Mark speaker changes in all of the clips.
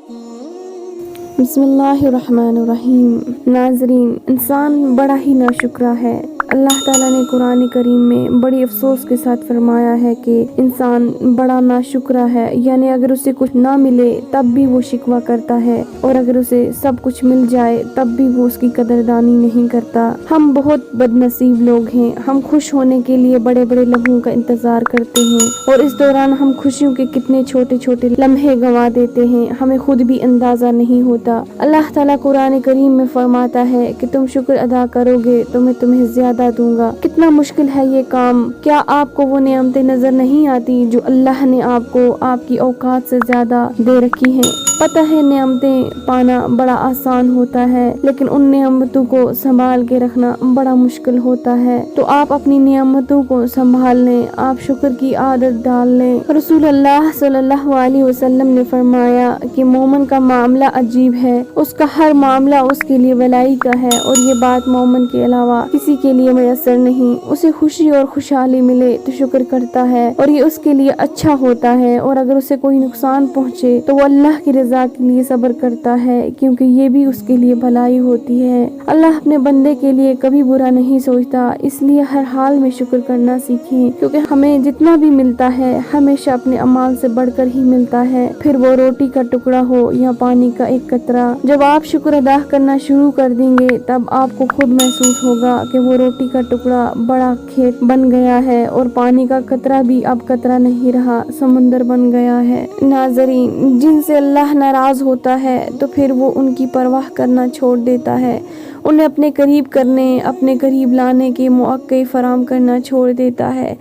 Speaker 1: بسم اللہ الرحمن الرحیم۔ ناظرین، انسان بڑا ہی ناشکرا ہے۔ اللہ تعالیٰ نے قرآن کریم میں بڑی افسوس کے ساتھ فرمایا ہے کہ انسان بڑا ناشکرا ہے، یعنی اگر اسے کچھ نہ ملے تب بھی وہ شکوہ کرتا ہے، اور اگر اسے سب کچھ مل جائے تب بھی وہ اس کی قدردانی نہیں کرتا۔ ہم بہت بد نصیب لوگ ہیں۔ ہم خوش ہونے کے لیے بڑے بڑے لمحوں کا انتظار کرتے ہیں، اور اس دوران ہم خوشیوں کے کتنے چھوٹے چھوٹے لمحے گنوا دیتے ہیں، ہمیں خود بھی اندازہ نہیں ہوتا۔ اللہ تعالیٰ قرآن کریم میں فرماتا ہے کہ تم شکر ادا کرو گے تو میں تمہیں زیادہ دوں گا۔ کتنا مشکل ہے یہ کام۔ کیا آپ کو وہ نعمتیں نظر نہیں آتی جو اللہ نے آپ کو آپ کی اوقات سے زیادہ دے رکھی ہیں؟ پتہ ہے نعمتیں پانا بڑا آسان ہوتا ہے، لیکن ان نعمتوں کو سنبھال کے رکھنا بڑا مشکل ہوتا ہے۔ تو آپ اپنی نعمتوں کو سنبھال لیں، آپ شکر کی عادت ڈال لیں۔ رسول اللہ صلی اللہ علیہ وسلم نے فرمایا کہ مومن کا معاملہ عجیب ہے، اس کا ہر معاملہ اس کے لیے بھلائی کا ہے، اور یہ بات مومن کے علاوہ کسی کے لیے میسر نہیں۔ اسے خوشی اور خوشحالی ملے تو شکر کرتا ہے اور یہ اس کے لیے اچھا ہوتا ہے، اور اگر اسے کوئی نقصان پہنچے تو وہ اللہ کی رضا کے لیے صبر کرتا ہے، کیونکہ یہ بھی اس کے لیے بھلائی ہوتی ہے۔ اللہ اپنے بندے کے لیے کبھی برا نہیں سوچتا، اس لیے ہر حال میں شکر کرنا سیکھیں، کیونکہ ہمیں جتنا بھی ملتا ہے ہمیشہ اپنے اعمال سے بڑھ کر ہی ملتا ہے، پھر وہ روٹی کا ٹکڑا ہو یا پانی کا ایک قطرہ۔ جب آپ شکر ادا کرنا شروع کر دیں گے تب آپ کو خود محسوس ہوگا کہ وہ روٹی کا ٹکڑا بڑا کھیت بن گیا ہے، اور پانی کا قطرہ بھی اب قطرہ نہیں رہا، سمندر بن گیا ہے۔ ناظرین، جن سے اللہ ناراض ہوتا ہے تو پھر وہ ان کی پرواہ کرنا چھوڑ دیتا ہے، انہیں اپنے قریب کرنے، اپنے قریب لانے کے مواقع فراہم کرنا چھوڑ دیتا ہے۔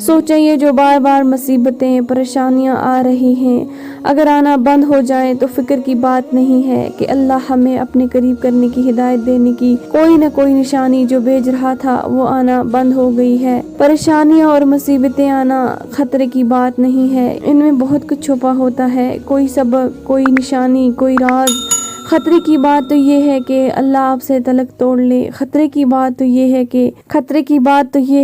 Speaker 1: سوچیں، یہ جو بار بار مصیبتیں، پریشانیاں آ رہی ہیں، اگر آنا بند ہو جائیں تو فکر کی بات نہیں ہے کہ اللہ ہمیں اپنے قریب کرنے کی ہدایت دینے کی کوئی نہ کوئی نشانی جو بھیج رہا تھا وہ آنا بند ہو گئی ہے۔ پریشانیاں اور مصیبتیں آنا خطرے کی بات نہیں ہے، ان میں بہت کچھ چھپا ہوتا ہے، کوئی سبب، کوئی نشانی، کوئی راز۔ خطرے کی بات تو یہ ہے کہ اللہ آپ سے تعلق توڑ لے، خطرے کی بات تو یہ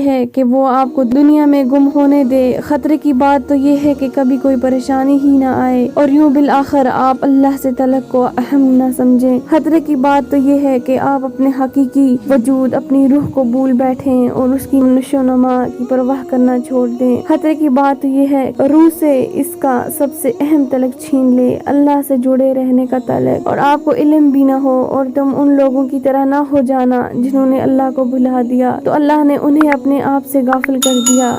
Speaker 1: ہے کہ وہ آپ کو دنیا میں گم ہونے دے، خطرے کی بات تو یہ ہے کہ کبھی کوئی پریشانی ہی نہ آئے اور یوں بالآخر آپ اللہ سے تعلق کو اہم نہ سمجھیں۔ خطرے کی بات تو یہ ہے کہ آپ اپنے حقیقی وجود، اپنی روح کو بھول بیٹھیں اور اس کی نشو و نما کی پرواہ کرنا چھوڑ دیں۔ خطرے کی بات تو یہ ہے روح سے اس کا سب سے اہم تعلق چھین لے، اللہ سے جڑے رہنے کا تعلق، اور آپ کو علم بھی نہ ہو اور تم ان لوگوں کی طرح نہ ہو جانا جنہوں نے اللہ کو بھلا دیا تو اللہ نے انہیں اپنے آپ سے غافل کر دیا۔